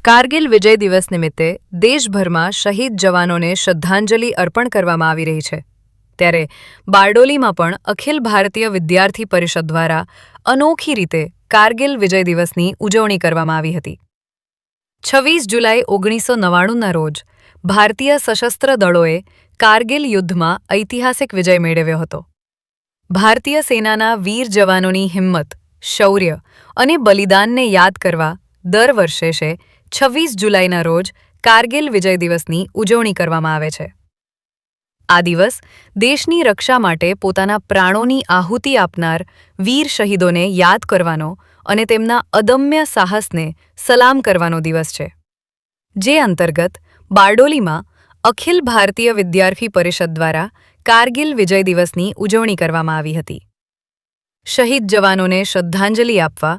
કારગિલ વિજય દિવસ નિમિત્તે દેશભરમાં શહીદ જવાનોને શ્રદ્ધાંજલિ અર્પણ કરવામાં આવી રહી છે ત્યારે બારડોલીમાં પણ અખિલ ભારતીય વિદ્યાર્થી પરિષદ દ્વારા અનોખી રીતે કારગિલ વિજય દિવસની ઉજવણી કરવામાં આવી હતી। 26 જુલાઈ 1999ના રોજ ભારતીય સશસ્ત્ર દળોએ કારગિલ યુદ્ધમાં ઐતિહાસિક વિજય મેળવ્યો હતો। ભારતીય સેનાના વીર જવાનોની હિંમત, શૌર્ય અને બલિદાનને યાદ કરવા દર વર્ષે 26 જુલાઈના રોજ કારગિલ વિજય દિવસની ઉજવણી કરવામાં આવે છે। આ દિવસ દેશની રક્ષા માટે પોતાના પ્રાણોની આહુતિ આપનાર વીર શહીદોને યાદ કરવાનો અને તેમના અદમ્ય સાહસને સલામ કરવાનો દિવસ છે, જે અંતર્ગત બારડોલીમાં અખિલ ભારતીય વિદ્યાર્થી પરિષદ દ્વારા કારગિલ વિજય દિવસની ઉજવણી કરવામાં આવી હતી। શહીદ જવાનોને શ્રદ્ધાંજલિ આપવા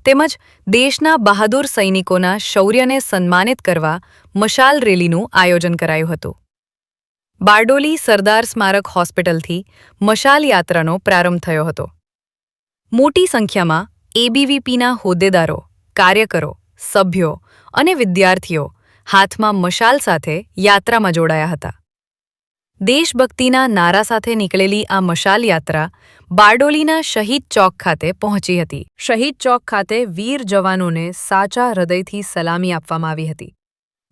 તેમજ દેશના બહાદુર સૈનિકોના શૌર્યને સન્માનિત કરવા મશાલ રેલીનું આયોજન કરાયું હતું। બારડોલી સરદાર સ્મારક હોસ્પિટલથી મશાલ યાત્રાનો પ્રારંભ થયો હતો। મોટી સંખ્યામાં એબીવીપીના હોદ્દેદારો, કાર્યકરો, સભ્યો અને વિદ્યાર્થીઓ હાથમાં મશાલ સાથે યાત્રામાં જોડાયા હતા। દેશભક્તિના નારા સાથે નીકળેલી આ મશાલ યાત્રા બારડોલીના શહીદ ચોક ખાતે પહોંચી હતી। શહીદ ચોક ખાતે વીર જવાનોને સાચા હૃદયથી સલામી આપવામાં આવી હતી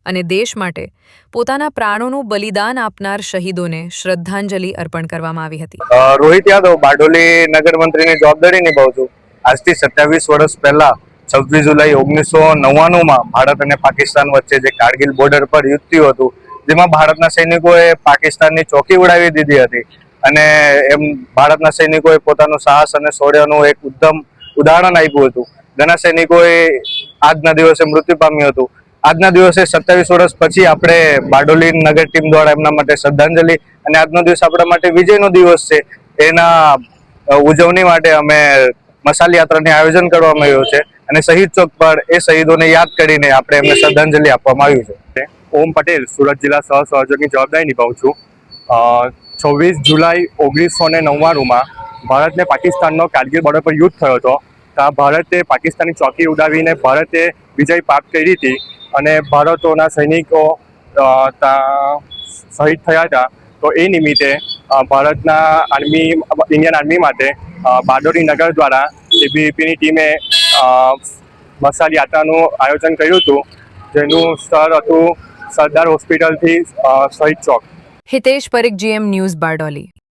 અને દેશ માટે પોતાના પ્રાણોનું બલિદાન આપનાર શહીદોને શ્રદ્ધાંજલિ અર્પણ કરવામાં આવી હતી। રોહિત યાદવ બારડોલી નગર મંત્રીની જવાબદારી નિભાવું છું। આજથી 27 વર્ષ પહેલા 26 જુલાઈ 1999માં ભારત અને પાકિસ્તાન વચ્ચે જે કારગિલ બોર્ડર પર યુદ્ધ થયું હતું, જેમાં ભારતના સૈનિકોએ પાકિસ્તાનની ચોકી ઉડાવી દીધી હતી અને એમ ભારતના સૈનિકોએ પોતાનું સાહસ અને શૌર્યનું એક ઉત્તમ ઉદાહરણ આપ્યું હતું। ઘણા સૈનિકોએ આજના દિવસે મૃત્યુ પામ્યું હતું। આજના દિવસે 27 વર્ષ પછી આપણે બારડોલી નગર ટીમ દ્વારા એમના માટે શ્રદ્ધાંજલિ અને આજનો દિવસ આપણા માટે વિજયનો દિવસ છે, એના ઉજવણી માટે અમે મશાલ યાત્રાનું આયોજન કરવામાં આવ્યું છે અને શહીદ ચોક પર એ શહીદોને યાદ કરીને આપણે એમને શ્રદ્ધાંજલિ આપવામાં આવ્યું છે। ઓમ પટેલ સુરત જિલ્લા સહસંયોજકની જવાબદારી નિભાવું છું। 26 જુલાઈ 1999માં ભારત ને પાકિસ્તાનનો કારગિલ બોર્ડર પર યુદ્ધ થયો હતો। ત્યાં ભારતે પાકિસ્તાનની ચોકી ઉડાવીને ભારતે વિજય પ્રાપ્ત કરી હતી અને ભારતોના સૈનિકો ત્યાં શહીદ થયા હતા। તો એ નિમિત્તે ભારતના ઇન્ડિયન આર્મી માટે બારડોલી નગર દ્વારા એબીવીપીની ટીમે મશાલ યાત્રાનું આયોજન કર્યું હતું, જેનું સ્થળ હતું સરદાર હોસ્પિટલથી શહીદ ચોક। Hitesh Parikh, GM news, Bardoli.